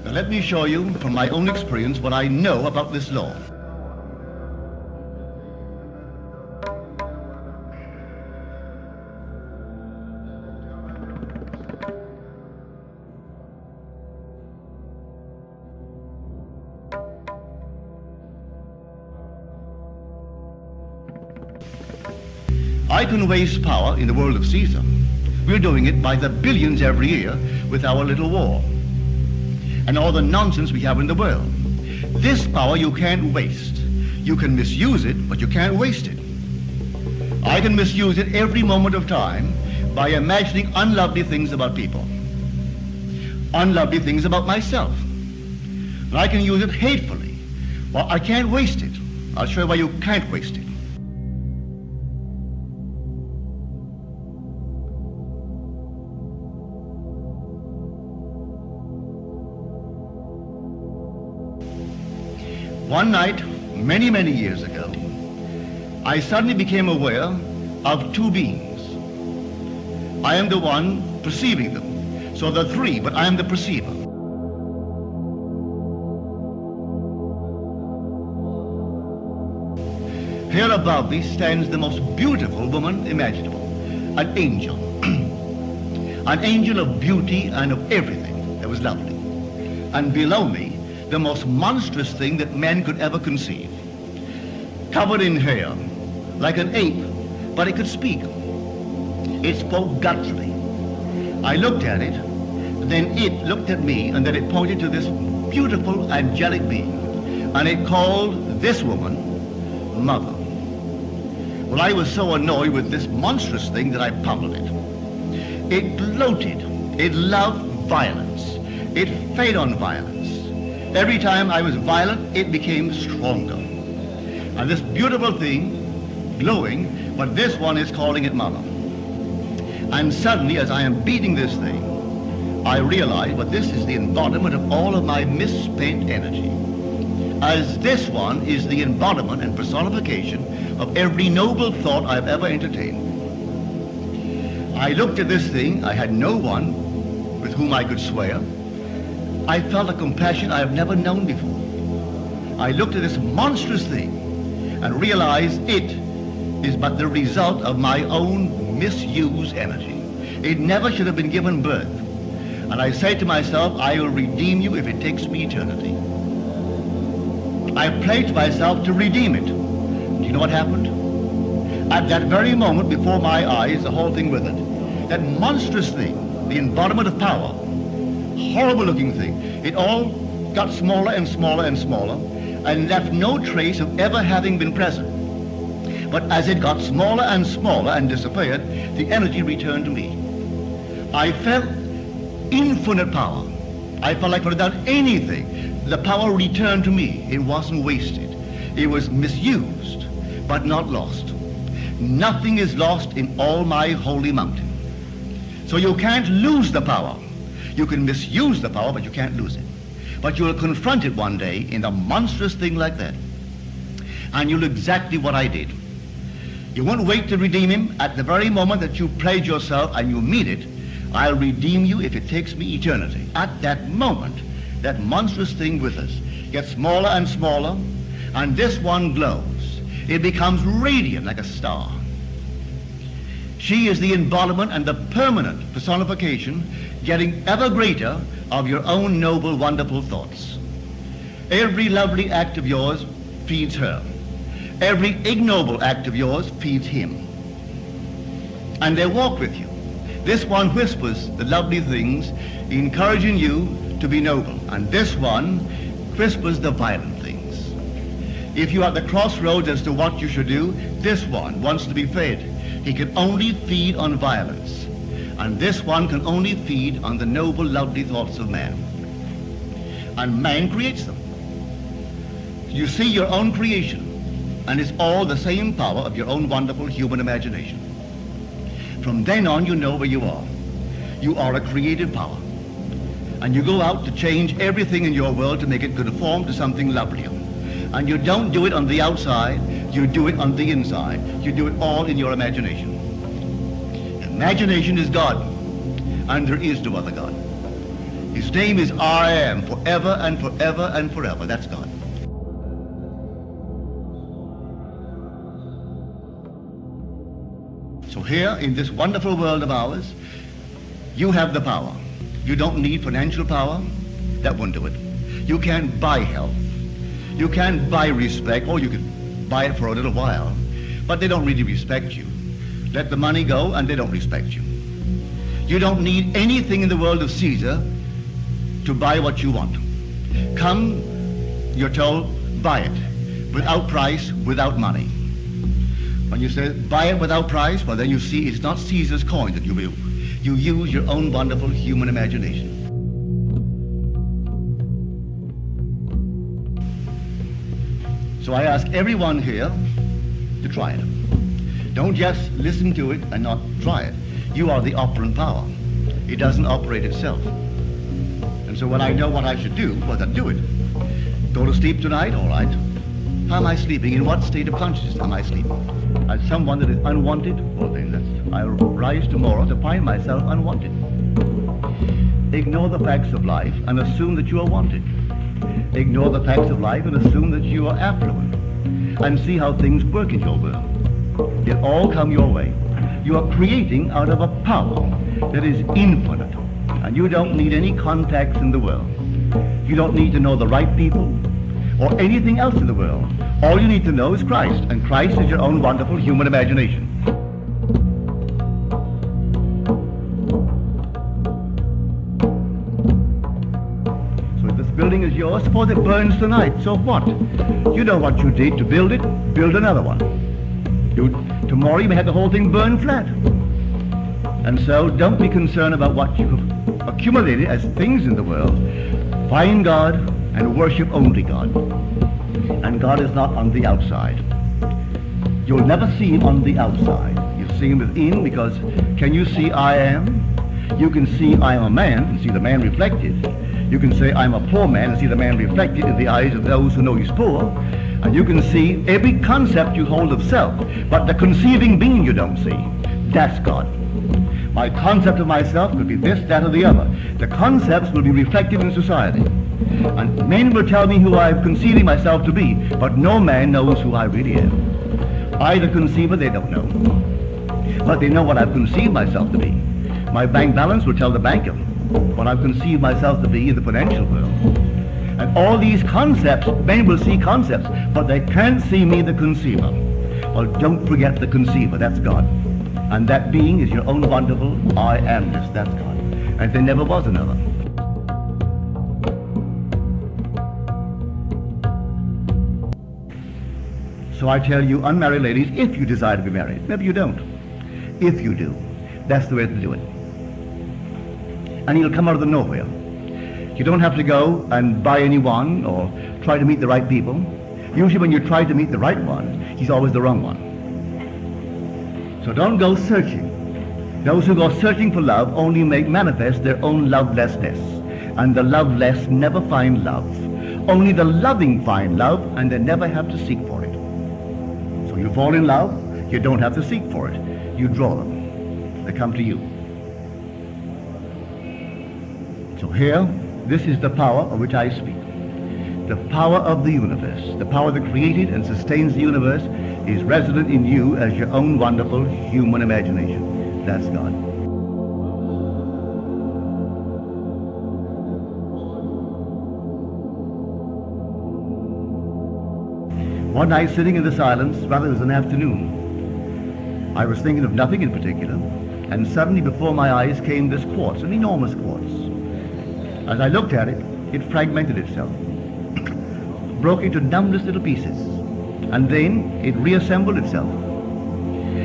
Now let me show you from my own experience what I know about this law. I can waste power in the world of Caesar. We're doing it by the billions every year with our little war and all the nonsense we have in the world. This power you can't waste. You can misuse it, but you can't waste it. I can misuse it every moment of time by imagining unlovely things about people, unlovely things about myself. And I can use it hatefully. Well, I can't waste it. I'll show you why you can't waste it. One night, many, many years ago, I suddenly became aware of two beings. I am the one perceiving them. So there are three, but I am the perceiver. Here above me stands the most beautiful woman imaginable, an angel. An angel of beauty and of everything that was lovely. And below me, the most monstrous thing that man could ever conceive. Covered in hair, like an ape, but it could speak. It spoke guttily. I looked at it, then it looked at me, and then it pointed to this beautiful angelic being, and it called this woman Mother. Well, I was so annoyed with this monstrous thing that I pummeled it. It gloated. It loved violence. It fed on violence. Every time I was violent, it became stronger. And this beautiful thing, glowing, but this one is calling it Mother. And suddenly, as I am beating this thing, I realize, but this is the embodiment of all of my misspent energy. As this one is the embodiment and personification of every noble thought I've ever entertained. I looked at this thing. I had no one with whom I could swear. I felt a compassion I have never known before. I looked at this monstrous thing and realized it is but the result of my own misused energy. It never should have been given birth. And I said to myself, I will redeem you if it takes me eternity. I pledged myself to redeem it. Do you know what happened? At that very moment before my eyes, the whole thing with it, that monstrous thing, the embodiment of power, horrible looking thing, it all got smaller and smaller and smaller and left no trace of ever having been present. But as it got smaller and smaller and disappeared, the energy returned to me. I felt infinite power. I felt like I could have done anything. The power returned to me. It wasn't wasted. It was misused, but not lost. Nothing is lost in all my holy mountain. So you can't lose the power. You can misuse the power, but you can't lose it. But you'll confront it one day in a monstrous thing like that. And you'll do exactly what I did. You won't wait to redeem him. At the very moment that you pledge yourself and you mean it, I'll redeem you if it takes me eternity. At that moment, that monstrous thing with us gets smaller and smaller, and this one glows. It becomes radiant like a star. She is the embodiment and the permanent personification, getting ever greater, of your own noble, wonderful thoughts. Every lovely act of yours feeds her. Every ignoble act of yours feeds him. And they walk with you. This one whispers the lovely things, encouraging you to be noble. And this one whispers the violent things. If you are at the crossroads as to what you should do, this one wants to be fed. He can only feed on violence. And this one can only feed on the noble, lovely thoughts of man. And man creates them. You see your own creation, and it's all the same power of your own wonderful human imagination. From then on, you know where you are. You are a creative power. And you go out to change everything in your world to make it conform to something lovelier. And you don't do it on the outside, you do it on the inside. You do it all in your imagination. Imagination is God, and there is no other God. His name is I am, forever and forever and forever. That's God. So here in this wonderful world of ours, you have the power. You don't need financial power. That won't do it. You can buy health. You can buy respect, or you can buy it for a little while, but they don't really respect you. Let the money go and they don't respect you. You don't need anything in the world of Caesar to buy what you want. Come, you're told, buy it, without price, without money. When you say buy it without price, well then you see it's not Caesar's coin that you use. You use your own wonderful human imagination. So I ask everyone here to try it. Don't just listen to it and not try it. You are the operant power. It doesn't operate itself. And so when I know what I should do, well then do it. Go to sleep tonight, all right. How am I sleeping? In what state of consciousness am I sleeping? As someone that is unwanted? Well then, I'll rise tomorrow to find myself unwanted. Ignore the facts of life and assume that you are wanted. Ignore the facts of life and assume that you are affluent. And see how things work in your world. It all come your way. You are creating out of a power that is infinite. And you don't need any contacts in the world. You don't need to know the right people or anything else in the world. All you need to know is Christ, and Christ is your own wonderful human imagination. So if this building is yours, suppose it burns tonight, so what? You know what you did to build it, build another one. Tomorrow you may have the whole thing burned flat. And so don't be concerned about what you've accumulated as things in the world. Find God and worship only God. And God is not on the outside. You'll never see him on the outside. You see him within, because can you see I am? You can see I am a man and see the man reflected. You can say I'm a poor man and see the man reflected in the eyes of those who know he's poor. And you can see every concept you hold of self, but the conceiving being you don't see. That's God. My concept of myself could be this, that, or the other. The concepts will be reflected in society. And men will tell me who I'm conceiving myself to be, but no man knows who I really am. I, the conceiver, they don't know. But they know what I've conceived myself to be. My bank balance will tell the banker what I've conceived myself to be in the financial world. And all these concepts, men will see concepts, but they can't see me, the conceiver. Well, don't forget the conceiver, that's God. And that being is your own wonderful I amness, that's God. And there never was another. So I tell you, unmarried ladies, if you desire to be married, maybe you don't. If you do, that's the way to do it. And he'll come out of the nowhere. You don't have to go and buy anyone or try to meet the right people. Usually when you try to meet the right one, he's always the wrong one. So don't go searching. Those who go searching for love only make manifest their own lovelessness. And the loveless never find love. Only the loving find love, and they never have to seek for it. So you fall in love, you don't have to seek for it. You draw them. They come to you. So here, this is the power of which I speak. The power of the universe, the power that created and sustains the universe, is resident in you as your own wonderful human imagination. That's God. One night, sitting in the silence, rather it was an afternoon, I was thinking of nothing in particular, and suddenly before my eyes came this quartz, an enormous quartz. As I looked at it, it fragmented itself, broke into numberless little pieces, and then it reassembled itself.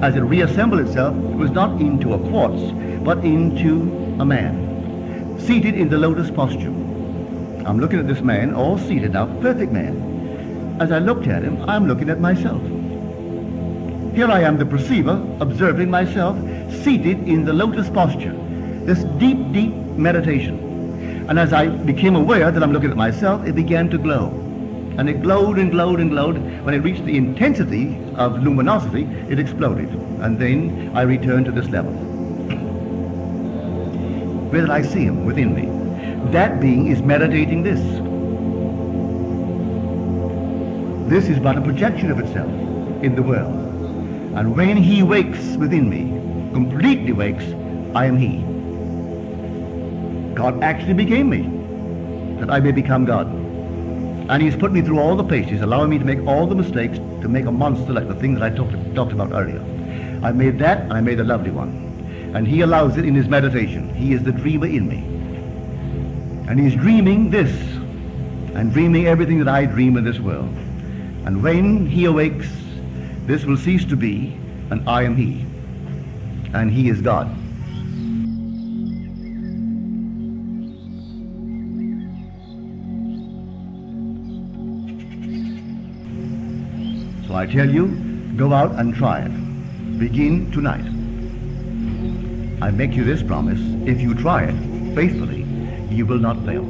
As it reassembled itself, it was not into a quartz, but into a man, seated in the lotus posture. I'm looking at this man, all seated now, perfect man. As I looked at him, I'm looking at myself. Here I am, the perceiver, observing myself, seated in the lotus posture, this deep, deep meditation. And as I became aware that I'm looking at myself, it began to glow. And it glowed and glowed and glowed. When it reached the intensity of luminosity, it exploded. And then I returned to this level. Where did I see him? Within me. That being is meditating this. This is but a projection of itself in the world. And when he wakes within me, completely wakes, I am he. God actually became me, that I may become God. And he's put me through all the paces, allowing me to make all the mistakes, to make a monster like the things that I talked about earlier. I made that, and I made a lovely one. And he allows it in his meditation. He is the dreamer in me. And he's dreaming this, and dreaming everything that I dream in this world. And when he awakes, this will cease to be, and I am he. And he is God. So I tell you, go out and try it. Begin tonight. I make you this promise: if you try it faithfully, you will not fail.